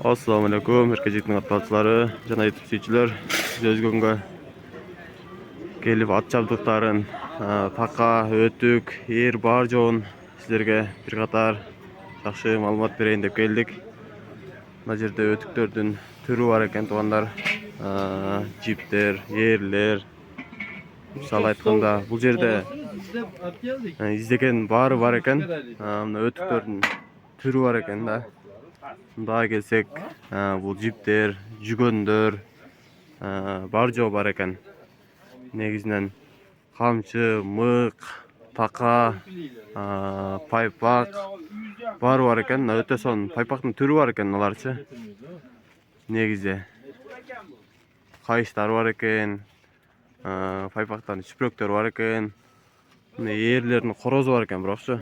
Assalamu alaikum, herkese atlatçıları, jana YouTube seyirciler. Biz özgönge kelip at çabdıktарын, taka, ötük, yer бар жоон sizlerge bir katar жақсы маалымат берейин деп келдик. Мына жерде өтүктөрдүн түрү бар экен, туугандар. Жиптер, ерлер. Мисалы айтканда, бул жерде издеген баары бар экен. Мына өтүктөрдүн түрү бар экен да. Мындай келсек, бул жиптер, жүгөндөр, бар жоо бар экен. Негизинен камчы, мык, така, пайпак баары бар экен. Өтө сонун пайпактын түрү бар экен аларчы. Негизи кайыштар бар экен, пайпактан чүпрөктөр бар экен. Мына ээрлердин корозу бар экен, бирокчу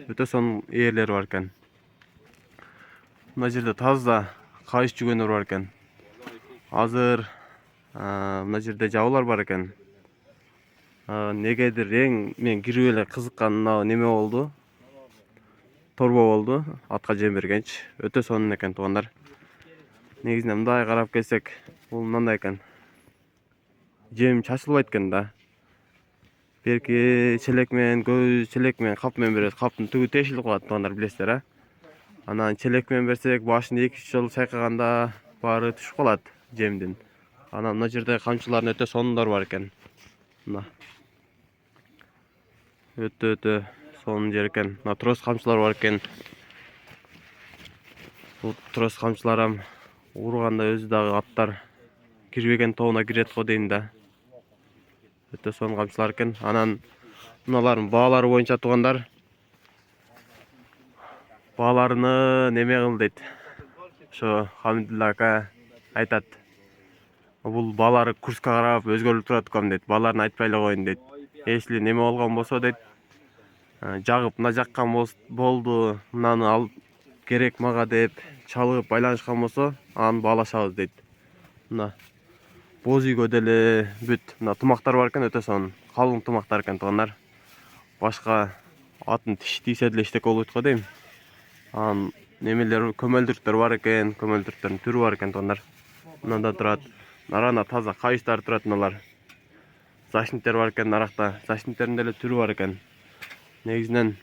өтө сонун ээрлер бар экен. Мына жерде таза кайыш жүгөндөр бар экен. Азыр мына жерде жабуулар бар экен. Негедир мен кирип эле кызыккан неме болду. Торбо болду. Атка жем бергенчи. Өтө сонун экен, туугандар. Негизинен мындай карап келсек, бул мындай экен. Жем чачылбайт экен да. Берки челек менен, көз челек менен, кап менен берет. Каптын түгү тешилип калат, туугандар, билесиздер, а? Анан челек менен берсек, башын 2-3 жолу чайкаганда баары түшүп калат жемдин. Анан мына жерде камчылардын өтө сонундор бар экен. Мына өтө сонун жер экен. Мына трос камчылар бар экен. Бул трос камчыларам урганда өзү дагы аттар кирбеген тобуна кирет го дейм да. Өтө сонун камчылар экен. Анан мыналардын баалары боюнча, туугандар, бааларыны неме кыл дейт. Ошо Хамидулла ака айтат. Бул баалары курска карап өзгөрүлүп турат экен дейт. Бааларын айтпай эле коеюн дейт. Эсли неме болгон болсо дейт, жагып мына жаккан болду, мынаны алып керек мага деп чалып байланышкан болсо, аны баалашабыз дейт. Мына боз үйгө деле бүт мына тумактар бар экен, өтө сонун калың тумактар экен, туугандар. Башка атын тиши тийсе деле эчтеке болбойт го дейм. Анан немелер, көмөлдүрүктөр бар экен, көмөлдүрүктөрдүн түрү бар экен, туугандар. Мынада турат. Нарана таза кайыштар турат, мыналар. Зашниктер бар экен наракта. Зашниктердин деле түрү бар экен. Негизинен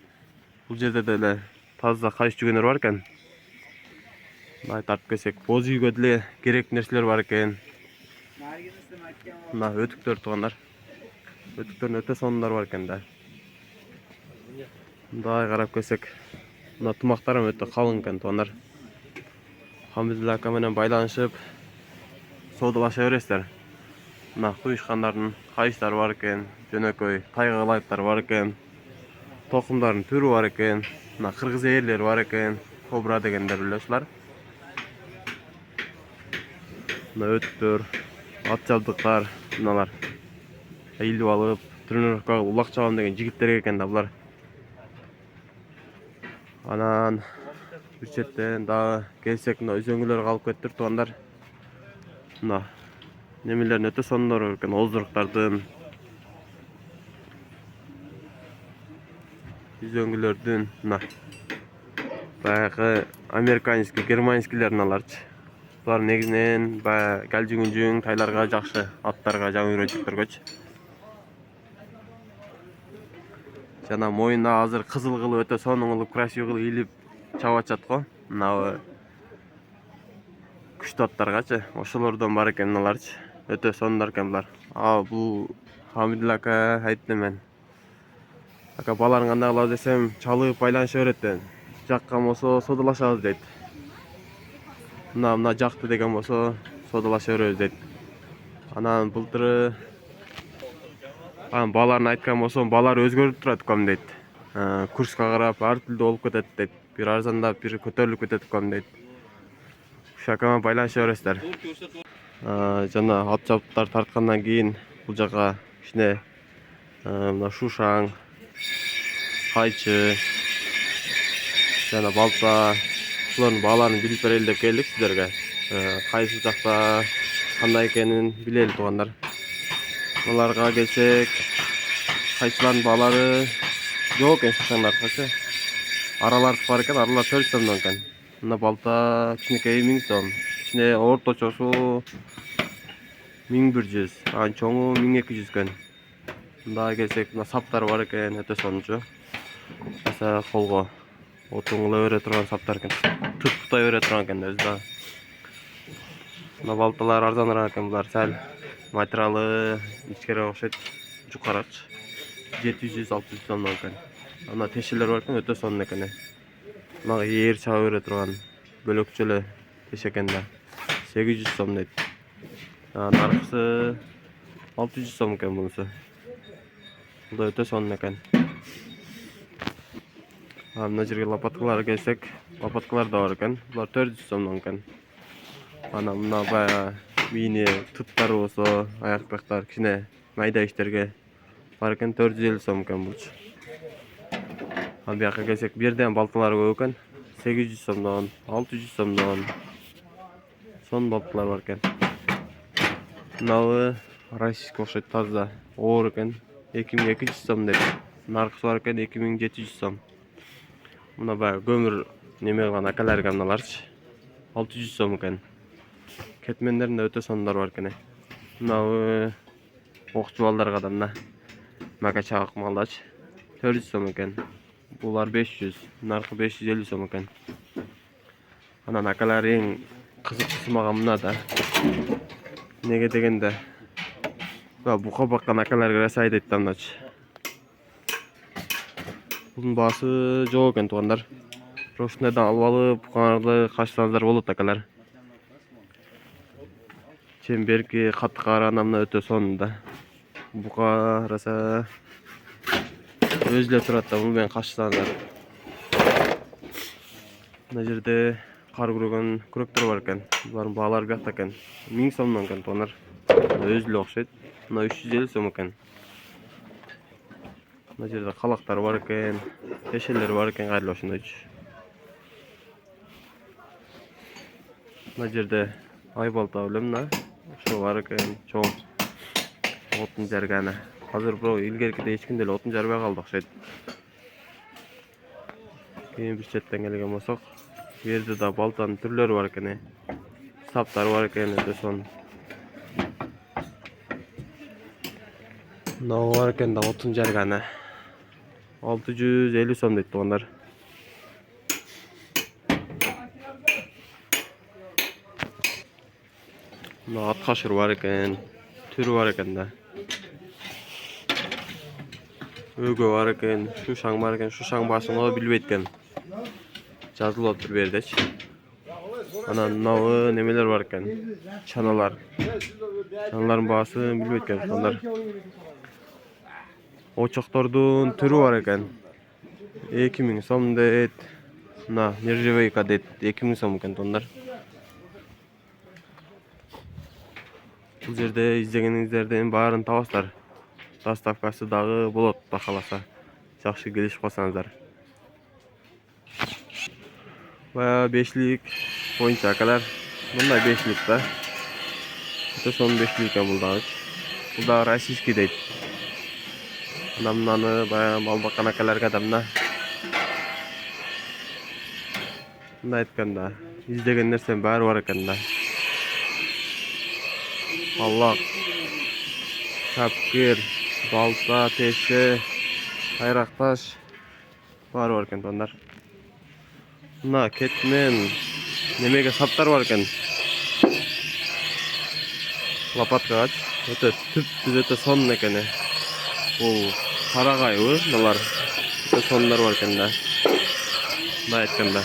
бул жерде деле таза кайыш жүгөндөр бар экен. Мына тартып келсек, боз үйгө деле керектүү нерселер бар экен. Мына өтүктөр, туугандар. Өтүктөрдүн өтө сонундар бар экен да. Мындай карап келсек, мына тумактарым өтө калың экен, туугандар. Хамидулла ака менен байланышып соодалаша бересиздер. Мына куюшкандардын кайыштары бар экен, жөнөкөй тайгалайыптар бар экен. Токумдардын түрү бар экен. Мына кыргыз ээрлери бар экен, кобра дегендер билесиздер. Мына өтүктөр, ат жабдыктар, мыналар. Илип алып, тренировкага улак чабам деген жигиттер экен да булар. Анан бир четтен дагы келсек, мына өзөңгүлөр калып кетиптир, туугандар. Мына немелердин өтө сонундор экен, озуруктардын, өзөңгүлөрдүн, мына баягы американский, германскийлердин аларчы. Булар негизинен баягы галжүгүнжүң тайларга жакшы, аттарга, жаңы үйрөнчүктөргөчү. Жана моюнда азыр кызыл кылып, өтө сонун кылып, красивый кылып илип чабып атышат го. Мына күчтүү аттаргачы, ошолордон бар экен мыналарчы. Өтө сонундар экен булар. Бул Хамидулла ака айтты мен. Ака баларын кандай кылабыз десем, чалып байланыша берет дейт. Жаккан болсо соодалашабыз дейт. Мына жакты деген болсо соодалаша беребиз дейт. Анан былтыры баларын айткан болсом, балар өзгөрүп турат экен дейт. Курска карап ар түрдүү болуп кетет дейт. Бир арзандап, бир көтөрүлүп кетет экен дейт. Шакама байланыша бересиздер. Жана ат жабдыктар тарткандан кийин бул жака кичине мына шушаң, кайчы, жана балта, булардын бааларын билип берели деп келдик сиздерге. Кайсы жакта кандай экенин билели, туугандар. Буларга келсек, кайчылардын баалары жок экен, шушаңдарчы. Аралар бар экен, аралар 4 сомдон экен. Mına balta kичинекей 1000 сом. İçine орточосу 1100, an çoğu 1200 eкен. Мында келсек, мына саптар бар экен, өтө сончу. Mesela колго отуңла өрө турган саптар экен. Туттай өрө турган экен өзү да. Мына балталар арзаныраак экен, булар сәл материалы ичкерээк окшойт, жукарак. 700-600 сомдон экен. Ана тешелер бар экен, өтө сонун экен. Мага ээр чаап өрө турган бөлөкчөлө теш экен да. 800 сом дейт. Наркысы 600 сом экен бунусу. Бул да өтө сонун экен. Мына жерге лопаткалар келсек, лопаткалар да бар экен. Булар 400 сомдон экен. Ана мына баягы мини туттар болсо, аяк-бактар кичине майда иштерге бар экен, 450 сом экен булчу. Ал бияка келсек, бу жерден балталар көп экен. 800 сомдон, 600 сомдон сон балталар бар экен. Мынабы российский окшойт, таза оор экен. 2200 сом деп. Наркысы бар экен 2700 сом. Мына баягы көмүр неме кылган акаларга мыналарчы 600 сом экен. Кетмендеринде өтө сондар бар экен. Мынабы окчу балдарга да мына мага чагак малдачы 400 сом экен. Булар 500, наркы 550 сом экен. Анан акалар эң кызыкчысы мага мына да. Неге дегенде бука баккан акаларга жасай дейт да мыначы. Bunun baası жок экен туугандар. Ушундайдан алып алып, букаңарды качсаңыздар болот акалар. Чемберки катты караганда мына өтө сонун да. Бука араса өзү эле турат да, муну менен качсаңыздар. Мына жерде кар күрөгөн күрөктөр бар экен. Булардын баалары биякта экен. 1000 сомдон экен туугандар. Өзү эле окшойт. Мына 350 сом экен. Мына жерде калактар бар экен, тешелер бар экен, кайрылып ошондойчу. Мына жерде ай балта билем мына. Ошо бар экен, чоң. Отун жарганы. Азыр бирок илгеркиде эч ким деле отун жарбай калды окшойт. Кийин бир четтен келген болсок, бу жерде да балтанын түрлөрү бар экен. Саптар бар экен, өтө сонун. Мына бар экен да отун жарганы. 650 сом дейт туугандар. Мына ат кашыр бар экен, түрү бар экен да. Өгө бар экен, шушаң бар экен, шушаң башыңы билбейт экен. Жазылып отур бу жердечи. Анан мынабы немелер бар экен, чаналар. Чаналардын баасы билбейт экен туугандар. Очоктордун түрү бар экен. 2000 сом дейт. Мына нержавейка дейт, 2000 сом экен туугандар. Бул жерде издегениңиздердин баарын табасыздар. Доставкасы дагы болот, Кудай кааласа. Жакшы келишип калсаңыздар. Бая 5лик боюнча акалар. Мындай 5лик да. Өтө сонун 5лик экен бул дагы. Бул да российский дейт. Мынаны бая мал баккан акаларга да мына айткан да, издеген нерсенин баары бар экен да. Аллак, шапкир, балта, теше, кайрак таш баары бар экен туугандар. Мына кетмен немеге саптар бар экен. Лопаткагач өтө түп өтө сонун экен. Бул карагайбы булар. Өтө сонундар бар экен да. Мына айтканда.